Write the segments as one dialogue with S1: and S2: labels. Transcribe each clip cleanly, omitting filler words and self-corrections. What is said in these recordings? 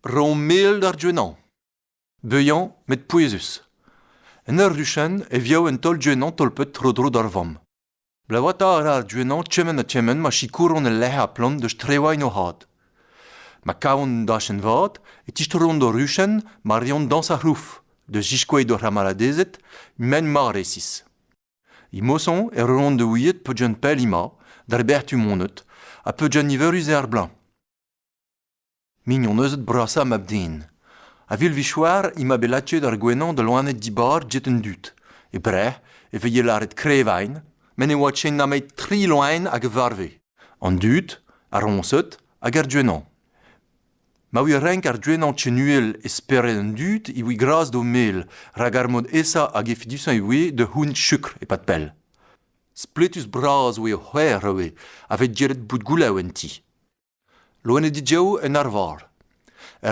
S1: Ron meel d'ar djuenant. Beuillant met poezus. En ur ruchen e viao en tol djuenant tolpet trodro d'ar vam. Blavata ar djuenant tchemen ma chikouron e lehe a plant de strewain o had. Ma kaon dachen vat, et tistron do ruchen marion dans sa rouf, de jiskouei do ramaladezet, men maresis. I mosson ron de ouillet peudjen pel ima, d'ar bertu monet, a peudjen iverus e ar blanc. Mignon euzet brasa mabdin. A vil vichoar ima belatche d'ar gwenant de loanet dibar jet en dut. E breh, e veille laret krevain, men e watchen namet tri loain hag varve. An dut, ar ronset, hag ar djuenant. Ma oui renk ar djuenant chenuel esperet en dut, i oui gras do mel, rag ar mod essa hag e fidusan e de houn chukr e pat pel. Spletus braz oe c'hwer oe, avet djeret bout goulew en ti. Loen e didjao en ar var.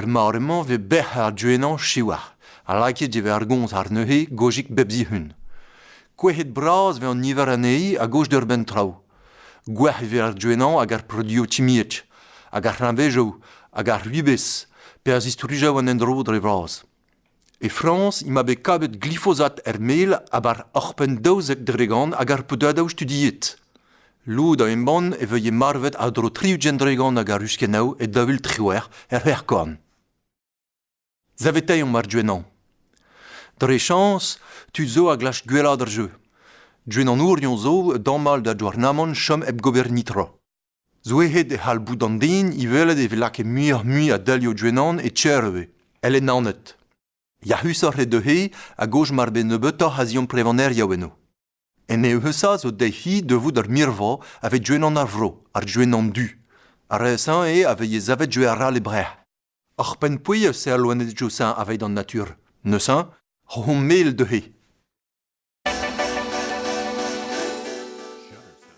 S1: Marement ve bech ar djuenant chiwar, a laiket je ve ar gons ar neuhe gojik bebzi hun. Kwehet braz ve an niver anei a gauche d'ur ben trao. Gwech ve ar djuenant hag ar produo timietch, hag ar ranvejou, hag ar rubes, pe az istourujau an endro dre vraz. E France ima be kabet glyphosat mel abar orpen daouzek dregan hag ar poudadao studiet. Lou da emban e veuille marvet a dro triu gendregan hag ar uskenau e davil triwer herkorn. Zavetei mar djuenant. Dre chans, tu zo a glach gwella d'ar jeu. Djuenant ourion zo dammal da djoarnamon chom eb gober nitra. Zoehet e hal boudan din i velet e velak e mui a dalio djuenant e tcherve. Elle e nanet. Ya husar e dehe a gauche mar ben nebeta hazion prevaner yaoueno. En e heusa zo dehi devout ar mirva avet djuenant ar vro, ar djuenant du. Ar esan e aveie zavet djue ar ral e breh. Ar pen pouille se a loanet jo saint avet an natur. Neusin, ron mel dehe.